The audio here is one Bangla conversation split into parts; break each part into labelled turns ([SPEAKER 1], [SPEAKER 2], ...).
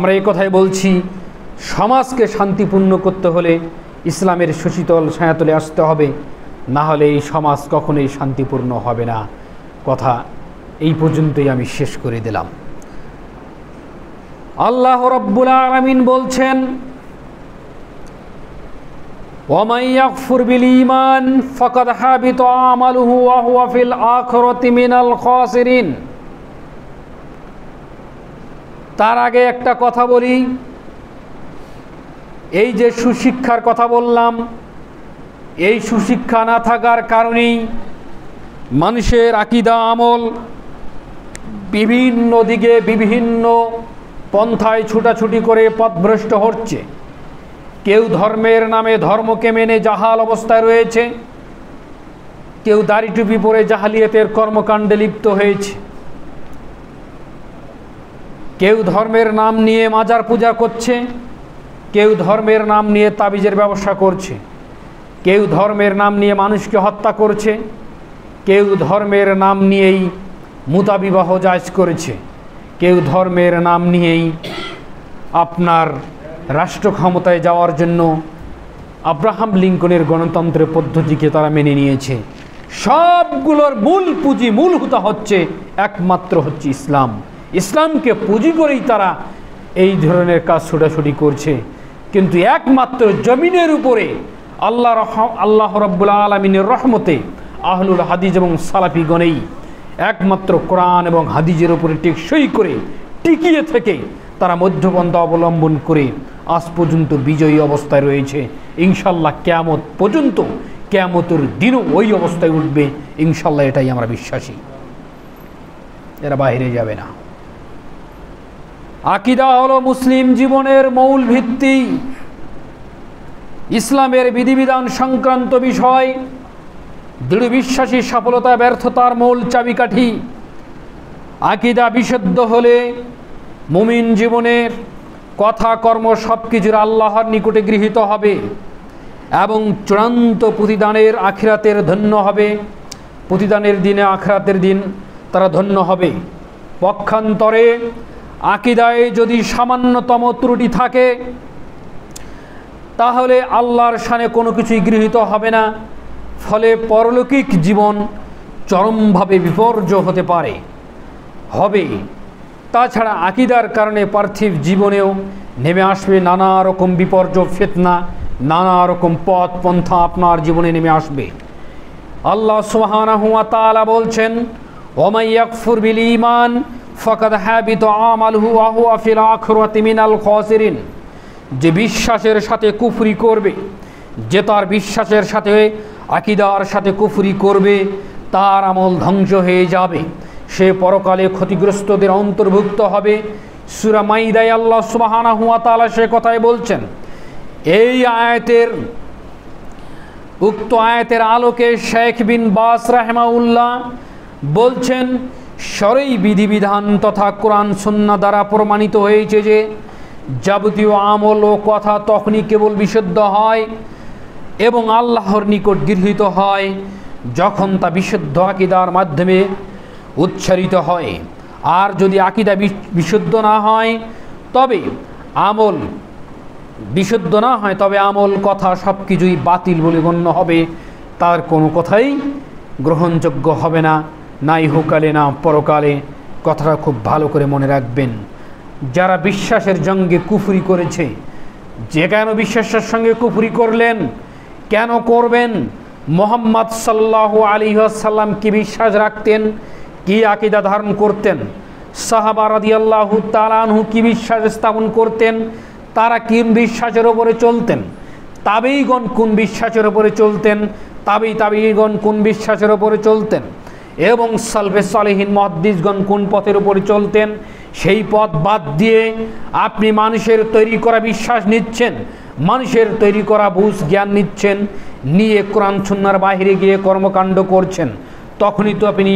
[SPEAKER 1] আমরা এই কথাই বলছি, সমাজকে শান্তিপূর্ণ করতে হলে ইসলামের সুশীতল ছায়াতলে আসতে হবে, না হলে এই সমাজ কখনোই শান্তিপূর্ণ হবে না। কথা এই পর্যন্তই আমি শেষ করে দিলাম। আল্লাহ রাব্বুল আলামিন বলছেন, ওয়ামান ইয়াকফুর বিল ঈমান ফাকাদ হাবিতা আমালুহু ওয়া হুয়া ফিল আখিরাতি মিনাল খাসিরিন। তার আগে একটা কথা বলি, এই যে সুশিক্ষার কথা বললাম, এই সুশিক্ষা না থাকার কারণেই মানুষের আকীদা আমল বিভিন্ন দিকে বিভিন্ন পন্থায় ছুটাছুটি করে পথভ্রষ্ট হচ্ছে। কেউ ধর্মের নামে ধর্মকে মেনে জাহাল অবস্থায় রয়েছে, কেউ দাড়ি টুপি পরে জাহালিয়াতের কর্মকাণ্ডে লিপ্ত হয়েছে, কেউ ধর্মের নাম নিয়ে মাজার পূজা করছে, কেউ ধর্মের নাম নিয়ে তাবিজের ব্যবসা করছে, কেউ ধর্মের নাম নিয়ে মানুষকে হত্যা করছে, কেউ ধর্মের নাম নিয়েই মুতাবিবাহ জায়েজ করেছে, কেউ ধর্মের নাম নিয়েই আপনার রাষ্ট্র ক্ষমতায় যাওয়ার জন্য আব্রাহাম লিঙ্কনের গণতন্ত্রের পদ্ধতিকে তারা মেনে নিয়েছে। সবগুলোর মূল পুঁজি, মূল হুতা হচ্ছে একমাত্র হচ্ছে ইসলাম। ইসলামকে পুঁজি করেই তারা এই ধরনের কাজ ছোটাছুটি করছে। কিন্তু একমাত্র জমিনের উপরে আল্লাহ রাব্বুল আলামিনের রহমতে আহলুল হাদিস এবং সালাফিগণেই একমাত্র কোরআন এবং হাদিসের উপরে টেকসই করে টিকিয়ে থেকে তারা মধ্যপন্থা অবলম্বন করে আজ পর্যন্ত বিজয়ী অবস্থায় রয়েছে। ইনশাল্লাহ কিয়ামত পর্যন্ত, কিয়ামতের দিনও ওই অবস্থায় উঠবে ইনশাল্লাহ, এটাই আমরা বিশ্বাসী। এরা বাইরে যাবে না। আকীদা হলো মুসলিম জীবনের মূল ভিত্তি। ইসলামের বিধিবিধান সংক্রান্ত বিষয় দৃঢ় বিশ্বাসী সফলতা ব্যর্থতার মূল চাবিকাঠি। আকীদা বিশুদ্ধ হলে মুমিন জীবনের কথা কর্ম সব কিছুর আল্লাহর নিকটে গৃহীত হবে এবং চূড়ান্ত প্রতিদানের আখিরাতের ধন্য হবে। প্রতিদানের দিনে আখিরাতের দিন তারা ধন্য হবে। পক্ষান্তরে আকীদায় যদি সামান্যতম ত্রুটি থাকে তাহলে আল্লাহর শানে কোনো কিছুই গৃহীত হবে না। ফলে পরলৌকিক জীবন চরমভাবে বিপর্যয় হতে পারে, হবে। তাছাড়া আকীদার কারণে পার্থিব জীবনেও নেমে আসবে নানা রকম বিপর্যয়, ফিতনা, নানা রকম পথ পন্থা আপনার জীবনে নেমে আসবে। আল্লাহ সুবহানাহু ওয়া তাআলা বলছেন, ওয়ামান ইয়াকফুর বিল ঈমান ফাকাদ হাবিতা আমালুহু ওয়া হুয়া ফিল আখিরাতি মিনাল খাসিরিন। যে বিশ্বাসের সাথে কুফরি করবে, যে তার বিশ্বাসের সাথে আকীদার সাথে কুফরি করবে, তার আমল ধ্বংস হয়ে যাবে, সে পরকালে ক্ষতিগ্রস্তদের অন্তর্ভুক্ত হবে। সূরা মাইদায় আল্লাহ সুবহানাহু ওয়া তাআলা সে কথাই বলছেন। এই আয়াতের, উক্ত আয়াতের আলোকে শেখ বিন বাস রাহিমাহুল্লাহ বলছেন, শরঈ বিধিবিধান তথা কোরআন সুন্নাহ দ্বারা প্রমাণিত হয়েছে যে যাবতীয় আমল ও কথা তখনই কেবল বিশুদ্ধ হয় এবং আল্লাহর নিকট গৃহীত হয় যখন তা বিশুদ্ধ আকীদার মাধ্যমে উচ্চারিত হয়। আর যদি আকীদা বিশুদ্ধ না হয় তবে আমল বিশুদ্ধ না হয় তবে আমল কথা সব কিছুই বাতিল বলে গণ্য হবে। তার কোনো কথাই গ্রহণযোগ্য হবে না, না ইহকালে না পরকালে। কথাটা খুব ভালো করে মনে রাখবেন। যারা বিশ্বাসের জঙ্গে কুফরি করেছে, যে কেন বিশ্বাসের সঙ্গে কুফরি করলেন, কেন করবেন? মুহাম্মদ সাল্লাল্লাহু আলাইহি ওয়াসাল্লাম কি বিশ্বাস রাখতেন, কি আকীদা ধারণ করতেন? সাহাবা রাদিয়াল্লাহু তাআলা আনহু কি বিশ্বাস স্থাপন করতেন, তারা কি বিশ্বাসের উপরে চলতেন? তাবেঈগণ কোন বিশ্বাসের উপরে চলতেন, তাবেঈগণ কোন বিশ্বাসের উপরে চলতেন? এবং সালফে সালেহিন মুহাদ্দিসগণ কোন পথের উপরে চলতেন? সেই পথ বাদ দিয়ে আপনি মানুষের তৈরি করা বিশ্বাস নিচ্ছেন, মানুষের তৈরি করা বুঝ জ্ঞান নিচ্ছেন, নিয়ে কোরআন সুন্নাহর বাইরে গিয়ে কর্মকাণ্ড করছেন। তখনই তো আপনি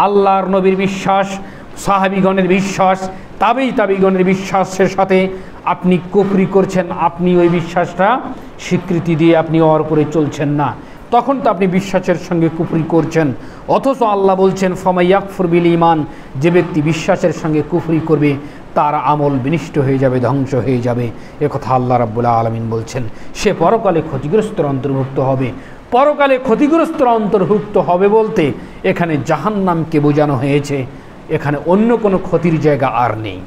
[SPEAKER 1] আল্লাহর নবীর বিশ্বাস, সাহাবীগণের বিশ্বাস, তাবেঈগণের বিশ্বাসের সাথে আপনি কুফরি করছেন। আপনি ওই বিশ্বাসটা স্বীকৃতি দিয়ে আপনি ওর উপরে চলছেন না, তখন তো আপনি বিশ্বাসের সঙ্গে কুফরি করছেন। অথচ আল্লাহ বলছেন, ফামান ইয়াকফুর বিল ঈমান, যে ব্যক্তি বিশ্বাসের সঙ্গে কুফরি করবে তার আমল বিনষ্ট হয়ে যাবে, ধ্বংস হয়ে যাবে। একথা আল্লাহ রাব্বুল আলামিন বলছেন। সে পরকালে ক্ষতিগ্রস্তর অন্তর্ভুক্ত হবে। পরকালে ক্ষতিগ্রস্তর অন্তর্ভুক্ত হবে বলতে এখানে জাহান্নামকে বোঝানো হয়েছে, এখানে অন্য কোনো ক্ষতির জায়গা আর নেই।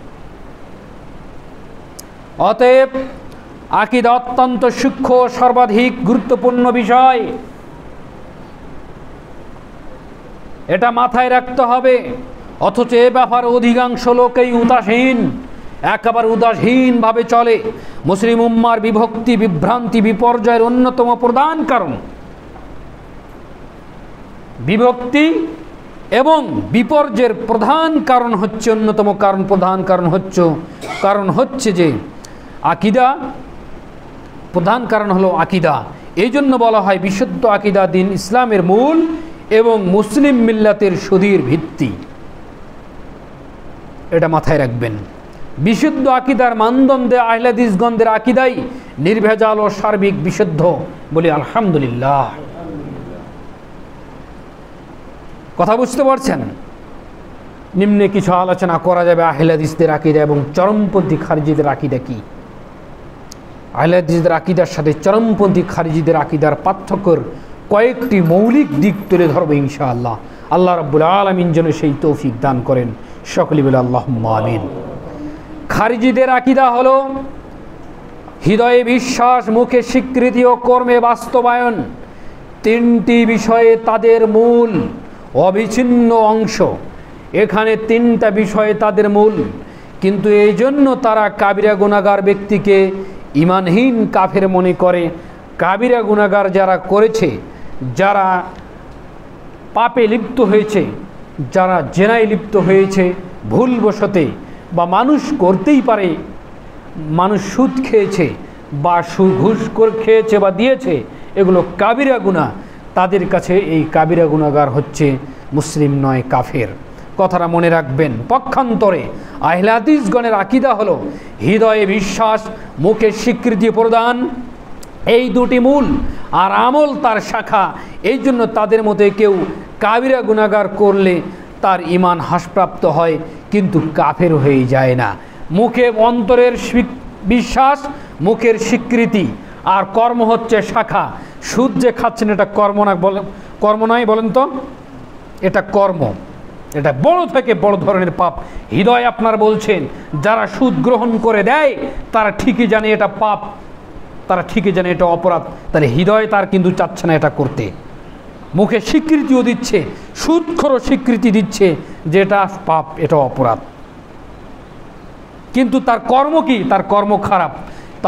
[SPEAKER 1] অতএব আকীদা অত্যন্ত সূক্ষ্ম, সর্বাধিক গুরুত্বপূর্ণ বিষয়, এটা মাথায় রাখতে হবে। অথচ এ ব্যাপারে অধিকাংশ লোকেই উদাসীন, একেবারে উদাসীনভাবে চলে। মুসলিম উম্মার বিভক্তি, বিভ্রান্তি, বিপর্যয়ের অন্যতম প্রধান কারণ বিভক্তি এবং বিপর্যয়ের প্রধান কারণ হচ্ছে, অন্যতম প্রধান কারণ হচ্ছে যে আকীদা, প্রধান কারণ হলো আকীদা। এই জন্য বলা হয় বিশুদ্ধ আকীদা দ্বীন ইসলামের মূল এবং মুসলিম মিল্লাতের সুদৃঢ় ভিত্তি। এটা মাথায় রাখবেন। বিশুদ্ধ আকীদার মানদণ্ডে আহলে হাদিসগণদের আকীদাই নির্ভেজাল ও সার্বিক বিশুদ্ধ, বলি আলহামদুলিল্লাহ। কথা বুঝতে পারছেন? নিম্নে কিছু আলোচনা করা যাবে আহলে হাদিসদের আকীদা এবং চরমপন্থী খারিজিদের আকীদা কি। আহলে হাদিসদের আকীদার সাথে চরমপন্থী খারিজিদের আকীদার পার্থক্যের কয়েকটি মৌলিক দিক তুলে ধরবো ইনশাআল্লাহ। আল্লাহ রাব্বুল আলামিন যেন সেই তৌফিক দান করেন। সকলে বলে আল্লাহুম্মা আমিন। খারিজিদের আকীদা হলো হৃদয়ে বিশ্বাস, মুখে স্বীকৃতি ও কর্মে বাস্তবায়ন, তিনটি বিষয়ে তাদের মূল অবিচ্ছিন্ন অংশ। এখানে তিনটা বিষয়ে তাদের মূল, কিন্তু এই জন্য তারা কাবিরা গুনাহগার ব্যক্তিকে ঈমানহীন কাফের মনে করে। কাবিরা গুনাহগার যারা করেছে, যারা পাপে লিপ্ত হয়েছে, যারা জেনায় লিপ্ত হয়েছে ভুলবশতে, বা মানুষ করতেই পারে, মানুষ সুদ খেয়েছে বা ঘুষ খেয়েছে বা দিয়েছে, এগুলো কাবিরা গুনাহ। তাদের কাছে এই কাবিরা গুনাহগার হচ্ছে মুসলিম নয়, কাফের। কথাটা মনে রাখবেন। পক্ষান্তরে আহলে হাদিসগণের আকীদা হলো হৃদয়ে বিশ্বাস, মুখে স্বীকৃতি প্রদান, এই দুটি মূল, আর আমল তার শাখা। এই জন্য তাদের মধ্যে কেউ কাবিরা গুনাহগার করলে তার ঈমান হ্রাসপ্রাপ্ত হয়, কিন্তু কাফের হয়ে যায় না। মুখে অন্তরের বিশ্বাস, মুখের স্বীকৃতি, আর কর্ম হচ্ছে শাখা। সুদ যে খাচ্ছেন এটা কর্ম না, কর্ম নয় বলেন তো? এটা কর্ম, এটা বড় থেকে বড় ধরনের পাপ। হৃদয় আপনার বলছেন যারা সুদ গ্রহণ করে দেয় তারা ঠিকই জানে এটা পাপ, তারা ঠিকই জানে এটা অপরাধ, তাহলে হৃদয় তার কিন্তু চাচ্ছে না এটা করতে। মুখে স্বীকৃতিও দিচ্ছে, সুদখোর স্বীকৃতি দিচ্ছে যে এটা পাপ, এটা অপরাধ, কিন্তু তার কর্ম কি? তার কর্ম খারাপ।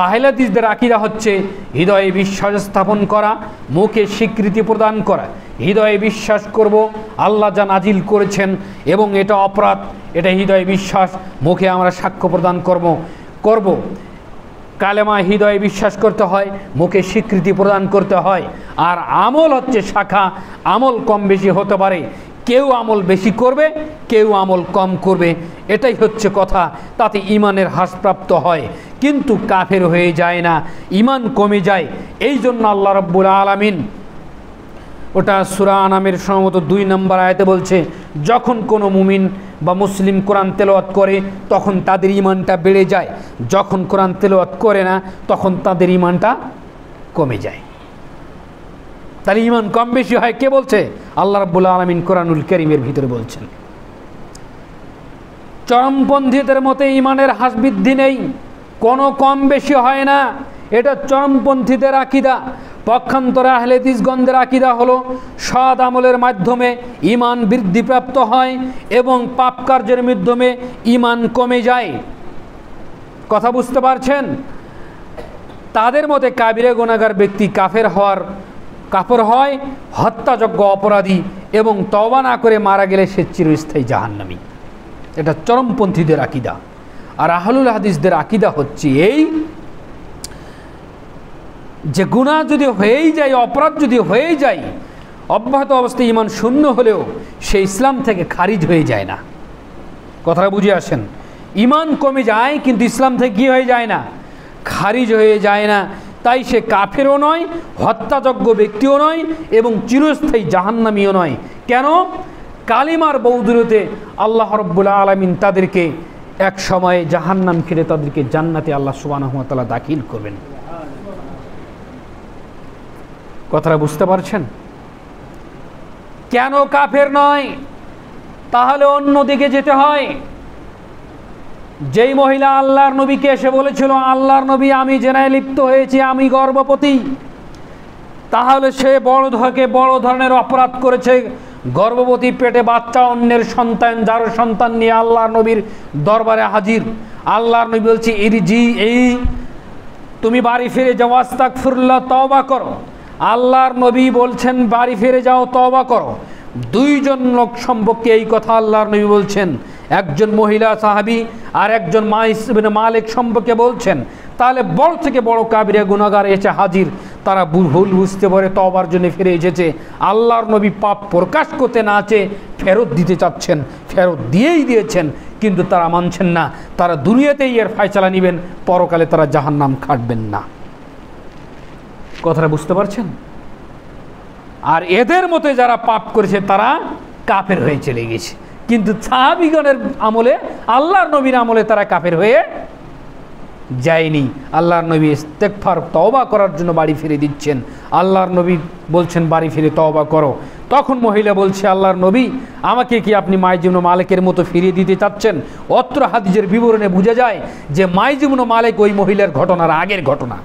[SPEAKER 1] আহলে হাদিসদের আকীদা হচ্ছে হৃদয়ে বিশ্বাস স্থাপন করা, মুখে স্বীকৃতি প্রদান করা। হৃদয়ে বিশ্বাস করব আল্লাহ যা নাজিল করেছেন এবং এটা অপরাধ, এটা হৃদয়ে বিশ্বাস, মুখে আমরা সাক্ষ্য প্রদান করব। কালেমা হৃদয়ে বিশ্বাস করতে হয়, মুখে স্বীকৃতি প্রদান করতে হয়। আর আমল হচ্ছে শাখা, আমল কম বেশি হতে পারে, কেউ আমল বেশি করবে, কেউ আমল কম করবে, এটাই হচ্ছে কথা। তাতে ঈমানের হ্রাসপ্রাপ্ত হয়, কিন্তু কাফের হয়ে যায় না, ঈমান কমে যায়। এই জন্য আল্লাহ রাব্বুল আলামিন ওটা সূরা আনামের সম্ভবত 2 নম্বর আয়াতে বলছে, যখন কোনো মুমিন বা মুসলিম কোরআন তেলাওয়াত করে তখন তাদের ঈমানটা বেড়ে যায়, যখন কোরআন তেলাওয়াত করে না তখন তাদের ঈমানটা কমে যায়। তাহলে ঈমান কম বেশি হয় কে বলছে? আল্লাহ রাব্বুল আলামিন কোরআনুল কারীমের ভিতরে বলছেন। চরমপন্থীদের মতে ঈমানের হ্রাস বৃদ্ধি নেই, কোনো কম বেশি হয় না, এটা চরমপন্থীদের আকীদা। পক্ষান্তরে আহলে হাদিসগণদের আকীদা হলো সৎ আমলের মাধ্যমে ঈমান বৃদ্ধিপ্রাপ্ত হয় এবং পাপ কার্যের মাধ্যমে ঈমান কমে যায়। কথা বুঝতে পারছেন? তাদের মতে কাবিরা গুনাহগার ব্যক্তি কাফের হয়, হত্যাযোগ্য অপরাধী, এবং তওবা না করে মারা গেলে সে চিরস্থায়ী জাহান্নামী। এটা চরমপন্থীদের আকীদা। আর আহলুল হাদিসদের আকীদা হচ্ছে এই যে গুনাহ যদি হয়েই যায়, অপরাধ যদি হয়ে যায়, অব্যাহত অবস্থায় ঈমান শূন্য হলেও সে ইসলাম থেকে খারিজ হয়ে যায় না। কথাটা বুঝে আসেন? ঈমান কমে যায় কিন্তু ইসলাম থেকে কি হয়ে যায় না? খারিজ হয়ে যায় না। তাই সে কাফেরও নয়, হত্যাযোগ্য ব্যক্তিও নয়, এবং চিরস্থায়ী জাহান্নামীও নয়। কেন? কালিমার বৌদুলতে আল্লাহ রাব্বুল আলামিন তাদেরকে এক সময় জাহান্নাম খেলে তাদেরকে জান্নাতে আল্লাহ সুবহানাহু ওয়া তাআলা দাখিল করবেন। কথাটা বুঝতে পারছেন? কেন কাফের নয়? তাহলে অন্য দিকে যেতে হয়। যেই মহিলা আল্লাহর নবীকে এসে বলেছিল, আল্লাহর নবী আমি জেনায় লিপ্ত হয়েছি, আমি গর্ভবতী, তাহলে সে বড় ধরনের অপরাধ করেছে। গর্ভবতী, পেটে বাচ্চা, অন্যের সন্তান, যার সন্তান নিয়ে আল্লাহর নবীর দরবারে হাজির। আল্লাহর নবী বলছে তুমি বাড়ি ফিরে যাও, আস্তাগফিরুল্লাহ, তওবা করো। আল্লাহর নবী বলছেন বাড়ি ফিরে যাও, তওবা করো। দুইজন লোক সম্পর্কে এই কথা আল্লাহর নবী বলছেন, একজন মহিলা সাহাবী আর একজন মাইস ইবনে মালিক সম্পর্কে বলছেন। তাহলে বড় থেকে বড় কাবিরা গুনাহগার এসে হাজির, তারা ভুল বুঝতে পারে, তওবার জন্য ফিরে এসেছে। আল্লাহর নবী পাপ প্রকাশ করতে না চেয়ে ফেরত দিতে চাচ্ছেন, ফেরত দিয়েই দিয়েছেন, কিন্তু তারা মানছেন না। তারা দুনিয়াতেই এর ফায়সালা নেবেন, পরকালে তারা জাহান্নাম খাটবেন না। কথাটা বুঝতে পারছেন? আর এদের মতে যারা পাপ করেছে তারা কাফের হয়ে চলে গেছে, কিন্তু সাহাবীগণের আমলে, আল্লাহর নবীর আমলে তারা কাফের হয়ে যায়নি। আল্লাহর নবী ইস্তেগফার, তওবা করার জন্য বাড়ি ফিরে দিচ্ছেন। আল্লাহর নবী বলছেন বাড়ি ফিরে তওবা করো। তখন মহিলা বলছে, আল্লাহর নবী আমাকে কি আপনি মাইজ ইবনে মালিকের মতো ফিরিয়ে দিতে চাচ্ছেন? অত্র হাদিসের বিবরণে বোঝা যায় যে মাইজ ইবনে মালিক ওই মহিলার ঘটনার আগের ঘটনা।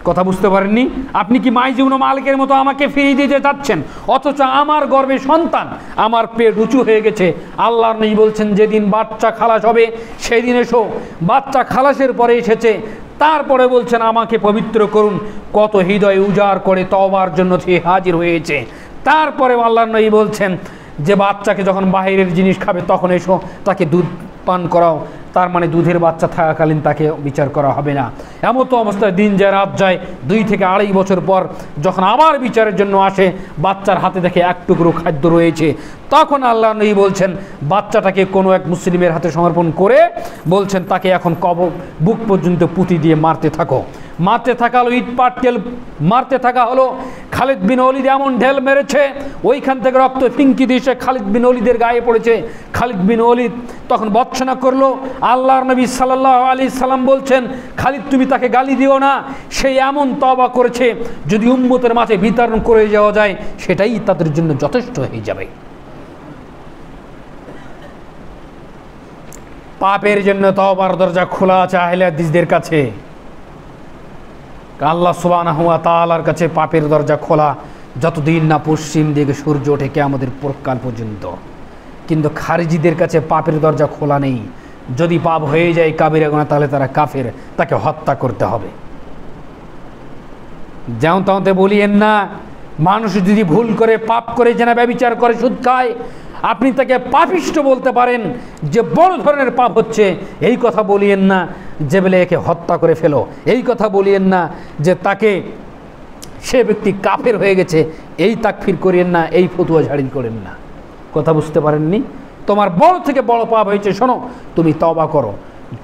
[SPEAKER 1] কথা বুঝতে পারেননি? আপনি কি মাইজ ইবনে মালিকের মতো আমাকে ফিরিয়ে দিতে চাচ্ছেন, অথচ আমার গর্ভে সন্তান, আমার পেট উঁচু হয়ে গেছে। আল্লাহর নবী বলছেন যেদিন বাচ্চা খালাস হবে সেদিন এসো। বাচ্চা খালাসের পরে এসেছে, তারপরে বলছেন আমাকে পবিত্র করুন। কত হৃদয় উজাড় করে তওবার জন্য সে হাজির হয়েছে। তারপরে আল্লাহর নবী বলছেন যে বাচ্চাকে যখন বাইরের জিনিস খাবে তখন এসো, তাকে দুধ পান করাও। তার মানে দুধের বাচ্চা থাকাকালীন তাকে বিচার করা হবে না। এমন তো অবস্থায় দিন যায়, রাত যায়, 2 থেকে 2.5 বছর পর যখন আবার বিচারের জন্য আসে, বাচ্চার হাতে দেখে এক টুকরো খাদ্য রয়েছে, তখন আল্লাহ নবী বলছেন বাচ্চাটাকে কোনো এক মুসলিমের হাতে সমর্পণ করে বলছেন তাকে এখন বুক পর্যন্ত পুঁতি দিয়ে মারতে থাকো। মারতে থাকা হলো ইট পাটকেল, মারতে থাকা হলো। খালিদ বিন ওলীদ এমন ঢেল মেরেছে, ওইখান থেকে রক্ত ফিঙ্কি দিয়ে খালিদ বিন ওলীদের গায়ে পড়েছে। খালিদ বিন ওলীদ তখন ভর্ৎসনা করলো। আল্লাহর নবী সাল্লাল্লাহু আলাইহি সাল্লাম বলছেন, খালিদ তুমি তাকে গালি দিও না, সে এমন তওবা করেছে যদি উম্মতের মাঝে বিতরণ করে যাওয়া যায় সেটাই তাদের জন্য যথেষ্ট হয়ে যাবে। পাপের জন্য তওবার দরজা খোলা আছে আহলে হাদিসদের কাছে। আল্লাহ সুবহানাহু ওয়া তাআলার কাছে পাপের দরজা খোলা যতদিন না পশ্চিম দিকে সূর্য ওঠে কিয়ামতের পরকাল পর্যন্ত। কিন্তু খারিজিদের কাছে পাপের দরজা খোলা নেই। যদি পাপ হয়ে যায় কাবিরা গুনাহ, তাহলে তারা কাফের, তাকে হত্যা করতে হবে। যেমন তাতে বলিয়েন না, মানুষ যদি ভুল করে, পাপ করে, জেনা ব্যভিচার করে, সুদ খায়, আপনি তাকে পাপিষ্ট বলতে পারেন যে বড় ধরনের পাপ হচ্ছে, এই কথা বলিয়েন না যে বলে একে হত্যা করে ফেলো। এই কথা বলিয়েন না যে তাকে, সে ব্যক্তি কাফের হয়ে গেছে, এই তাকফির করিয়েন না, এই ফতুয়া ঝাড়ি করেন না। কথা বুঝতে পারেননি? তোমার বড় থেকে বড় পাপ হয়েছে, শোনো, তুমি তওবা করো,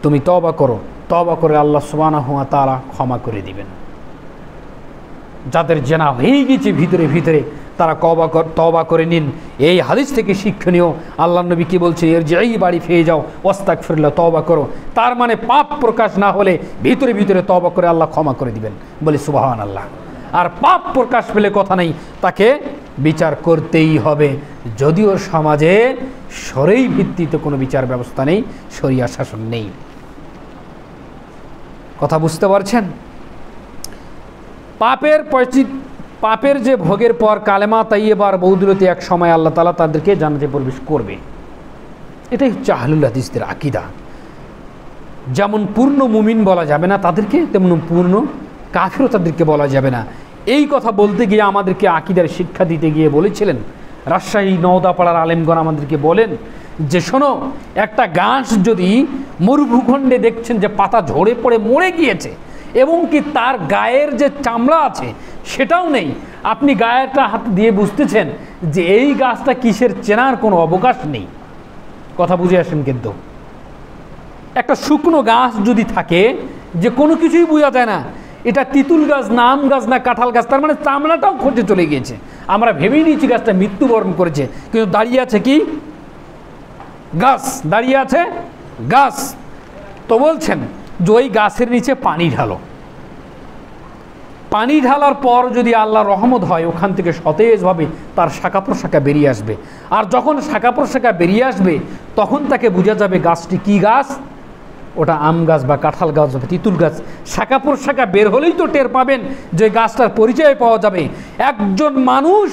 [SPEAKER 1] তুমি তওবা করো। তওবা করে আল্লাহ সুবহানাহু ওয়া তাআলা ক্ষমা করে দিবেন। যাদের জেনা হয়ে গেছে ভিতরে ভিতরে, তারা তওবা করে নিন। এই হাদিস থেকে শিক্ষণীয়, আল্লাহর নবী কি বলছে, এর যে এই বাড়ি ফিরে যাও, ওয়াস্তাগফিরুল্লাহ, তওবা করো। তার মানে পাপ প্রকাশ না হলে ভিতরে ভিতরে তওবা করে আল্লাহ ক্ষমা করে দিবেন। বলে সুবহানাল্লাহ। আর পাপ প্রকাশ পেলে কথা নেই, তাকে বিচার করতেই হবে। যদিও সমাজে শরঈ ভিত্তিতে কোনো বিচার ব্যবস্থা নেই, শরিয়া শাসন নেই। কথা বুঝতে পারছেন? পাপের যে ভোগের পর কালেমা তাইয়্যিবা আর বৌদুলতে এক সময় আল্লাহ তাআলা তাদেরকে জান্নাতে প্রবেশ করবে। এটাই হচ্ছে আহলুল হাদিসদের আকীদা। যেমন পূর্ণ মুমিন বলা যাবে না তাদেরকে, তেমন পূর্ণ কাফিরও তাদেরকে বলা যাবে না। এই কথা বলতে গিয়ে আমাদেরকে আকীদার শিক্ষা দিতে গিয়ে বলেছিলেন, রাজশাহী নওদাপাড়ার আলেমগণ আমাদেরকে বলেন যে শোনো, একটা গাছ যদি মরুভূখণ্ডে দেখছেন যে পাতা ঝরে পড়ে মরে গিয়েছে এবং কি তার গায়ের যে চামড়া আছে সেটাও নেই, আপনি গায়েরটা হাত দিয়ে বুঝতেছেন যে এই গাছটা কিসের, চেনার কোনো অবকাশ নেই। কথা বুঝে আসেন? কিন্তু একটা শুকনো গাছ যদি থাকে যে কোনো কিছুই বোঝা যায় না, এটা তিতুল গাছ না, আম গাছ না, কাঁঠাল গাছ, তার মানে চামড়াটাও খসে চলে গিয়েছে। আমরা ভেবেই নিয়েছি গাছটা মৃত্যুবরণ করেছে, কিন্তু দাঁড়িয়ে আছে কি? গাছ দাঁড়িয়ে আছে, গাছ। তো বলছেন যে ওই গাছের নিচে পানি ঢালো, পানি ঢালার পর যদি আল্লাহর রহমত হয় ওখান থেকে সতেজভাবে তার শাখা প্রশাখা বেরিয়ে আসবে। আর যখন শাখা প্রশাখা বেরিয়ে আসবে তখন তাকে বোঝা যাবে গাছটি কি গাছ, ওটা আম গাছ বা কাঁঠাল গাছ বা তিতুল গাছ। শাখা প্রশাখা বের হলেই তো টের পাবেন যে গাছটার পরিচয় পাওয়া যাবে। একজন মানুষ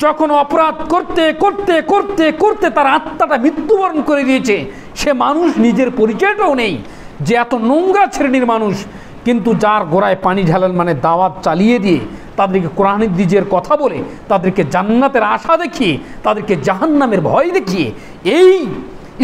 [SPEAKER 1] যখন অপরাধ করতে করতে করতে করতে তার আত্মাটা মৃত্যুবরণ করে দিয়েছে, সে মানুষ নিজের পরিচয়টাও নেই যে এত নোংরা শ্রেণীর মানুষ, কিন্তু যার গোড়ায় পানি ঢালেন মানে দাওয়াত চালিয়ে দিয়ে, তাদেরকে কোরআনের দিজের কথা বলে, তাদেরকে জান্নাতের আশা দেখিয়ে, তাদেরকে জাহান্নামের ভয় দেখিয়ে, এই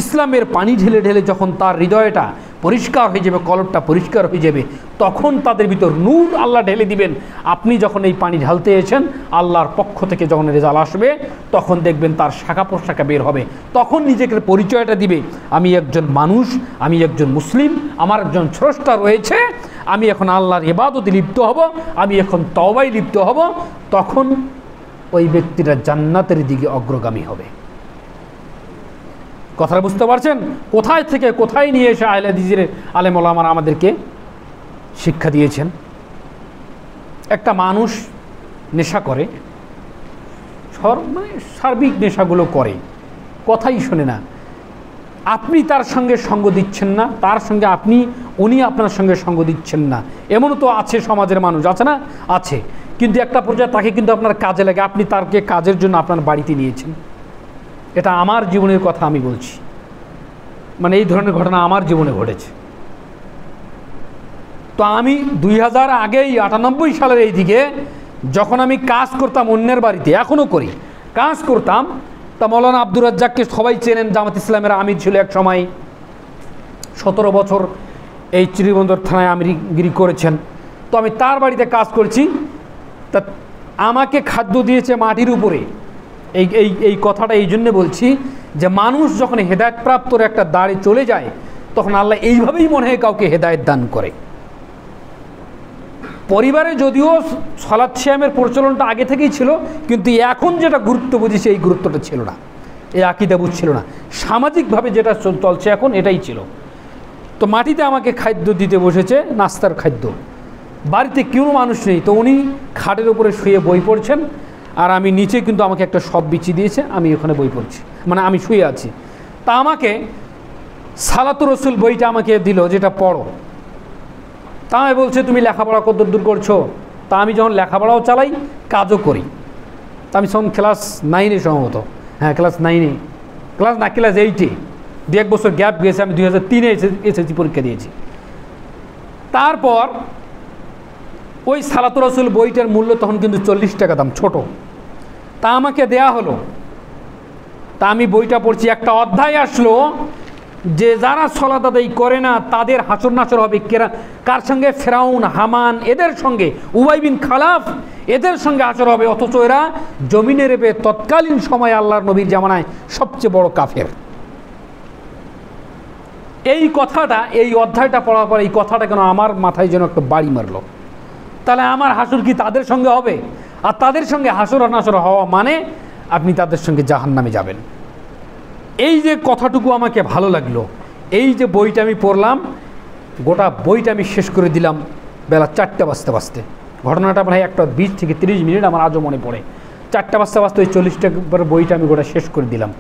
[SPEAKER 1] ইসলামের পানি ঢেলে ঢেলে যখন তার হৃদয়টা পরিষ্কার হয়ে যাবে, কলবটা পরিষ্কার হয়ে যাবে, তখন তাদের ভিতর নূর আল্লাহ ঢেলে দিবেন। আপনি যখন এই পানি ঢালতে এসেছেন, আল্লাহর পক্ষ থেকে যখন রেজাল্ট আসবে তখন দেখবেন তার শাখা প্রশাখা বের হবে। তখন নিজেকে পরিচয়টা দিবে, আমি একজন মানুষ, আমি একজন মুসলিম, আমার একজন স্রষ্টা রয়েছে, আমি এখন আল্লাহর ইবাদতে লিপ্ত হব, আমি এখন তওবায় লিপ্ত হব। তখন ওই ব্যক্তিরা জান্নাতের দিকে অগ্রগামী হবে। কথাটা বুঝতে পারছেন? কোথায় থেকে কোথায় নিয়ে এসে আহলে হাদিসের আলেম ওলামারা আমাদেরকে শিক্ষা দিয়েছেন। একটা মানুষ নেশা করে, মানে সার্বিক নেশাগুলো করে, কথাই শোনে না, আপনি তার সঙ্গে সঙ্গ দিচ্ছেন না, তার সঙ্গে উনি আপনার সঙ্গে সঙ্গ দিচ্ছেন না, এমনও তো আছে সমাজের মানুষ, আছে না? আছে। কিন্তু একটা পর্যায়ে তাকে কিন্তু আপনার কাজে লাগে, আপনি তাকে কাজের জন্য আপনার বাড়িতে নিয়েছেন। এটা আমার জীবনের কথা আমি বলছি, মানে এই ধরনের ঘটনা আমার জীবনে ঘটেছে। তো আমি 2000 আগেই 98 সালের এই দিকে যখন আমি কাজ করতাম অন্যের বাড়িতে, এখনও করি, কাজ করতাম, তা মৌলানা আব্দুর রাজ্জাককে সবাই চেনেন, জামাত ইসলামের আমির ছিল এক সময়, 17 বছর এই শ্রীবন্দর থানায় আমিরগিরি করেছেন। তো আমি তার বাড়িতে কাজ করছি, তা আমাকে খাদ্য দিয়েছে মাটির উপরে। এই কথাটা এই জন্যে বলছি যে মানুষ যখন হেদায়েতপ্রাপ্তর একটা দাঁড়ে চলে যায় তখন আল্লাহ এইভাবেই মনে হয় কাউকে হেদায়েত দান করে। পরিবারে যদিও সালাত সিয়ামের প্রচলনটা আগে থেকেই ছিল, কিন্তু এখন যেটা গুরুত্ব বুঝেছে এই গুরুত্বটা ছিল না, এই আকীদা বুঝছিল না। সামাজিকভাবে যেটা চলছে এখন এটাই ছিল। তো মাটিতে আমাকে খাদ্য দিতে বসেছে, নাস্তার খাদ্য, বাড়িতে কোনো মানুষ নেই। তো উনি খাটের উপরে শুয়ে বই পড়ছেন, আর আমি নিচে কিন্তু আমাকে একটা সব বিছিয়ে দিয়েছে, আমি ওখানে বই পড়ছি, মানে আমি শুয়ে আছি। তা আমাকে সালাতুর রসুল বইটা আমাকে দিল, যেটা পড়ো। তা আমি বলছে তুমি লেখাপড়া কত দূর করছো? তা আমি যখন লেখাপড়াও চালাই, কাজও করি। তা আমি তখন ক্লাস 9-এ সম্ভবত, হ্যাঁ ক্লাস 9-এ, ক্লাস 8-এ, 1 বছর গ্যাপ গিয়েছে। আমি 2003-এ এসএসসি পরীক্ষা দিয়েছি। তারপর ওই সালাতুর রসুল বইটার মূল্য তখন কিন্তু 40 টাকা দাম, ছোট। তা আমাকে দেয়া হলো, তা আমি বইটা পড়ছি। একটা অধ্যায় আসলো যে যারা সালাত আদায় করে না তাদের হাসর নাসর হবে কার সঙ্গে? ফেরাউন, হামান, এদের সঙ্গে, উবাই বিন খালাফ, এদের সঙ্গে হাসর হবে। অথচ এরা জমিনের তৎকালীন সময় আল্লাহর নবীর জামানায় সবচেয়ে বড় কাফের। এই কথাটা, এই অধ্যায়টা পড়ার পর এই কথাটা কেন আমার মাথায় যেন একটা বাড়ি মারলো। তাহলে আমার হাসর কি তাদের সঙ্গে হবে? আর তাদের সঙ্গে হাসর নাসর হওয়া মানে আপনি তাদের সঙ্গে জাহান্নামে যাবেন। এই যে কথাটুকু আমাকে ভালো লাগলো। এই যে বইটা আমি পড়লাম, গোটা বইটা আমি শেষ করে দিলাম বেলা 4টা বাজতে বাজতে। ঘটনাটা প্রায় 1:20 থেকে 30 মিনিট আমার আজও মনে পড়ে। 4টা বাজতে বাজতে ওই 40 টাকার বইটা আমি গোটা শেষ করে দিলাম।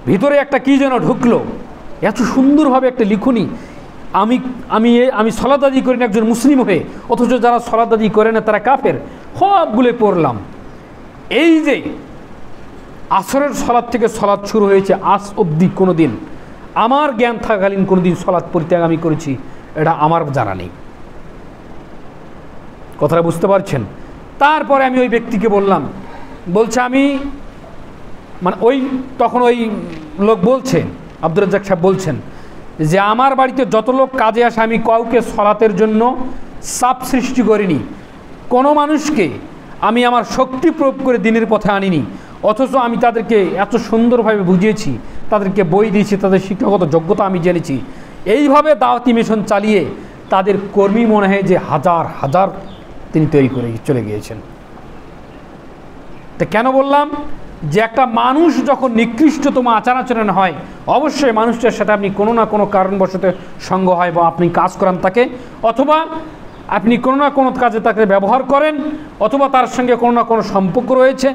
[SPEAKER 1] ভিতরে একটা কী যেন ঢুকলো, এত সুন্দরভাবে একটা লিখুনি। আমি সালাত আদায় করি না একজন মুসলিম হয়ে, অথচ যারা সালাত আদায় করে না তারা কাফের, সবগুলো পড়লাম। এই যে আসরের সালাত থেকে সালাত শুরু হয়েছে, আজ অবধি কোনো দিন আমার জ্ঞান থাকাকালীন কোনো দিন সালাত পরিত্যাগ আমি করেছি এটা আমার জানা নেই। কথাটা বুঝতে পারছেন? তারপরে আমি ওই ব্যক্তিকে বললাম, বলছে আমি মানে তখন ওই লোক বলছেন, আব্দুর রাজ্জাক সাহেব বলছেন যে আমার বাড়িতে যত লোক কাজে আসে আমি কাউকে সালাতের জন্য চাপ সৃষ্টি করিনি, কোনো মানুষকে আমি আমার শক্তি প্রয়োগ করে দিনের পথে আনিনি, অথচ আমি তাদেরকে এত সুন্দরভাবে বুঝিয়েছি, তাদেরকে বই দিয়েছি, তাদের শিক্ষাগত যোগ্যতা আমি জেনেছি। এইভাবে দাওয়াতি মিশন চালিয়ে তাদের কর্মী মনে হয় যে হাজার হাজার তিনি তৈরি করে চলে গিয়েছেন। তো কেন বললাম? যে একটা মানুষ যখন নিকৃষ্টতম আচার আচরণ হয়, অবশ্যই মানুষটার সাথে আপনি কোনো না কোনো কারণবশত সঙ্গ হয় বা আপনি কাজ করান তাকে, অথবা আপনি কোনো না কোনো কাজে তাকে ব্যবহার করেন, অথবা তার সঙ্গে কোনো না কোনো সম্পর্ক রয়েছে,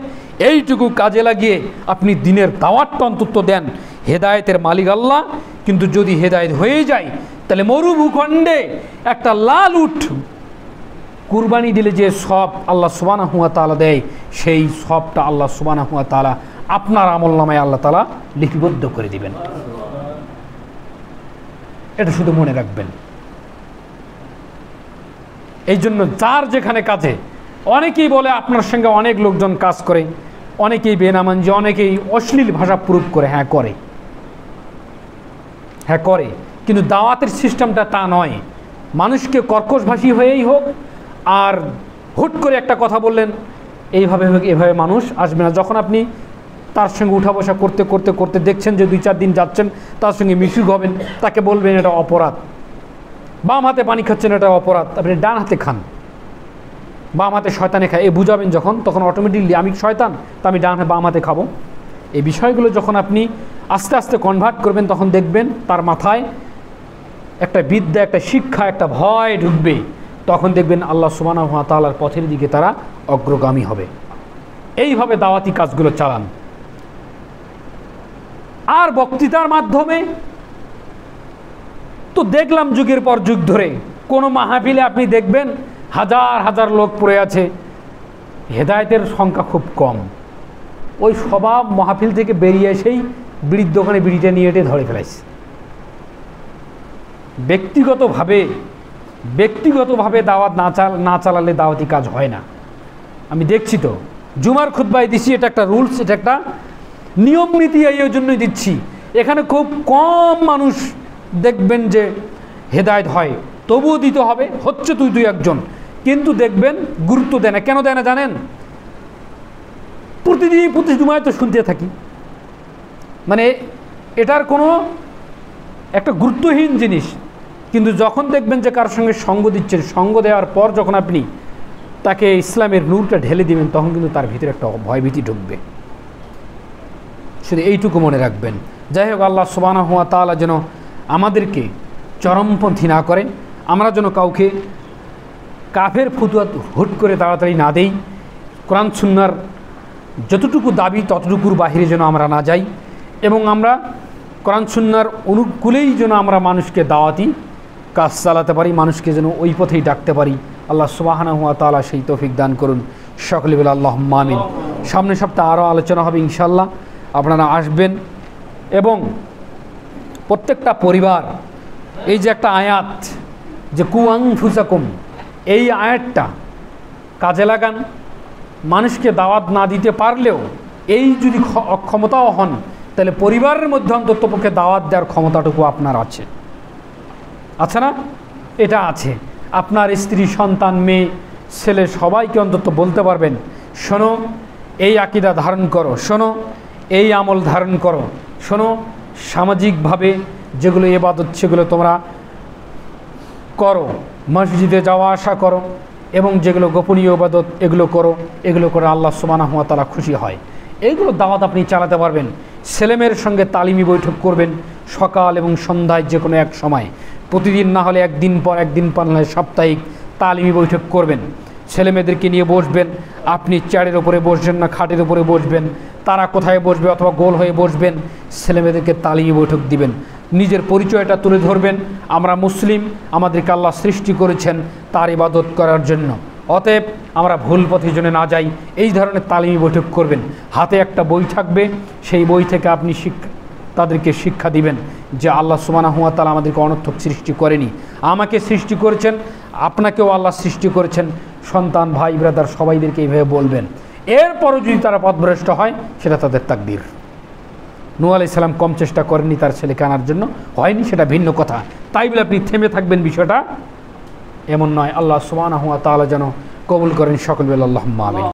[SPEAKER 1] এইটুকু কাজে লাগিয়ে আপনি দিনের দাওয়াতটা অন্তত দেন। হেদায়েতের মালিক আল্লাহ, কিন্তু যদি হেদায়েত হয়ে যায় তাহলে মরুভূখণ্ডে একটা লাল উট কুরবানি দিলে যে সব আল্লাহ সুবহানাহু ওয়া তাআলা দেয়, সেই সবটা আল্লাহ সুবহানাহু ওয়া তাআলা আপনার আমলনামায় আল্লাহ তাআলা লিপিবদ্ধ করে দিবেন। এটা শুধু মনে রাখবেন। এই জন্য যার যেখানে কাজে, অনেকেই বলে আপনার সঙ্গে অনেক লোকজন কাজ করে, অনেকেই বেনামাজি, অনেকেই অশ্লীল ভাষা প্রয়োগ করে। হ্যাঁ করে, কিন্তু দাওয়াতের সিস্টেমটা তা নয়। মানুষকে কর্কশভাষী হয়েই হোক, আর হুট করে একটা কথা বললেন, এভাবে মানুষ আসবে না। যখন আপনি তার সঙ্গে উঠা বসা করতে করতে করতে দেখছেন যে 2-4 দিন যাচ্ছেন, তার সঙ্গে মিশুক হবেন, তাকে বলবেন এটা অপরাধ। বাম হাতে পানি খাচ্ছেন, এটা অপরাধ, আপনি ডান হাতে খান। বাম হাতে শয়তানে খায়, বুঝাবেন যখন, তখন অটোমেটিকলি আমি শয়তান, তা আমি বাম হাতে খাবো। এই বিষয়গুলো যখন আপনি আস্তে আস্তে কনভার্ট করবেন, তখন দেখবেন তার মাথায় একটা বিদ্যা, একটা শিক্ষা, একটা ভয় ঢুকবে। তখন দেখবেন আল্লাহ সুবহানাহু ওয়া তাআলার পথের দিকে তারা অগ্রগামী হবে। এইভাবে দাওয়াতি কাজগুলো চালান। আর বক্তৃতার মাধ্যমে তো দেখলাম যুগের পর যুগ ধরে কোনো মাহফিলে আপনি দেখবেন হাজার হাজার লোক পড়ে আছে, হেদায়েতের সংখ্যা খুব কম। ওই স্বভাব মাহফিল থেকে বেরিয়ে এসেই বিড়ির দোকানে বিড়িটা নিয়ে এটে ধরে ফেলাইছে। ব্যক্তিগতভাবে দাওয়াত না চালালে দাওয়াতি কাজ হয় না। আমি দেখছি তো, জুমার খুতবায় দিচ্ছি, এটা একটা রুলস, এটা একটা নিয়ম নীতি, এই জন্যই দিচ্ছি। এখানে খুব কম মানুষ দেখবেন যে হেদায়েত হয়, তবুও দিতে হবে, হচ্ছে দুই একজন, কিন্তু দেখবেন গুরুত্ব দেয় না। কেন দেয় না জানেন? প্রতি জুমায় তো শুনতে থাকি, মানে এটার কোনো একটা গুরুত্বহীন জিনিস। কিন্তু যখন দেখবেন যে কার সঙ্গে সঙ্গ দিচ্ছেন, সঙ্গ দেওয়ার পর যখন আপনি তাকে ইসলামের নূরটা ঢেলে দিবেন, তখন কিন্তু তার ভিতরে একটা ভয়ভীতি ঢুকবে। শুধু এইটুকু মনে রাখবেন। যাই হোক, আল্লাহ সুবহানাহু ওয়া তাআলা যেন আমাদেরকে চরমপন্থী না করেন, আমরা যেন কাউকে কাফের ফতুয়া হুট করে তাড়াতাড়ি না দেই, কোরআন সুন্নাহর যতটুকু দাবি ততটুকুর বাহিরে যেন আমরা না যাই, এবং আমরা কোরআন সুন্নাহর অনুকূলেই যেন আমরা মানুষকে দাওয়াতি কাজ চালাতে পারি, মানুষকে যেন ওই পথেই ডাকতে পারি। আল্লাহ সুবহানাহু ওয়া তাআলা সেই তৌফিক দান করুন। সকলে বলে আল্লাহুম্মা আমিন। সামনের সপ্তাহে আরও আলোচনা হবে ইনশাআল্লাহ, আপনারা আসবেন। এবং প্রত্যেকটা পরিবার, এই যে একটা আয়াত যে কু আনফুসাকুম, এই আয়াতটা কাজে লাগান। মানুষকে দাওয়াত না দিতে পারলেও, এই যদি অক্ষমতাও হন, তাহলে পরিবারের মধ্যে অন্ততপক্ষে দাওয়াত দেওয়ার ক্ষমতাটুকু আপনার আছে না? এটা আছে। আপনার স্ত্রী, সন্তান, মেয়ে, ছেলে সবাইকে অন্তত বলতে পারবেন, শোনো এই আকীদা ধারণ করো, শোনো এই আমল ধারণ করো, শোনো সামাজিকভাবে যেগুলো ইবাদত সেগুলো তোমরা করো, মসজিদে যাওয়া আসা করো, এবং যেগুলো গোপনীয় ইবাদত এগুলো করো, এগুলো করে আল্লাহ সুবহানাহু ওয়া তাআলা খুশি হয়। এইগুলো দাওয়াত আপনি চালাতে পারবেন। ছেলেমেয়ের সঙ্গে তালিমি বৈঠক করবেন সকাল এবং সন্ধ্যায়, যে কোনো এক সময়, প্রতিদিন না হলে একদিন পর না হলে সাপ্তাহিক তালিমি বৈঠক করবেন। ছেলেমেয়েদেরকে নিয়ে বসবেন, আপনি চেয়ারের ওপরে বসবেন না খাটের ওপরে বসবেন, তারা কোথায় বসবে অথবা গোল হয়ে বসবেন, ছেলেমেয়েদেরকে তালিমি বৈঠক দিবেন। নিজের পরিচয়টা তুলে ধরবেন, আমরা মুসলিম, আমাদেরকে আল্লাহ সৃষ্টি করেছেন তার ইবাদত করার জন্য, অতএব আমরা ভুল পথে যেন না যাই, এই ধরনের তালিমি বৈঠক করবেন। হাতে একটা বই থাকবে, সেই বই থেকে আপনি তাদেরকে শিক্ষা দিবেন যে আল্লাহ সুবহানাহু ওয়া তাআলা আমাদেরকে অনর্থক সৃষ্টি করেনি, আমাকে সৃষ্টি করেছেন, আপনাকেও আল্লাহ সৃষ্টি করেছেন। সন্তান, ভাই, ব্রাদার সবাইদেরকে এইভাবে বলবেন। এরপরও যদি তারা পথভ্রষ্ট হয়, সেটা তাদের তাকদীর। নূহ আলাইহিস সালাম কম চেষ্টা করেননি তার ছেলেকে আনার জন্য, হয়নি, সেটা ভিন্ন কথা। তাই বলে আপনি থেমে থাকবেন, বিষয়টা এমন নয়। আল্লাহ সুবহানাহু ওয়া তাআলা যেন কবুল করেন। সকল বলে আল্লাহুম্মা আমিন।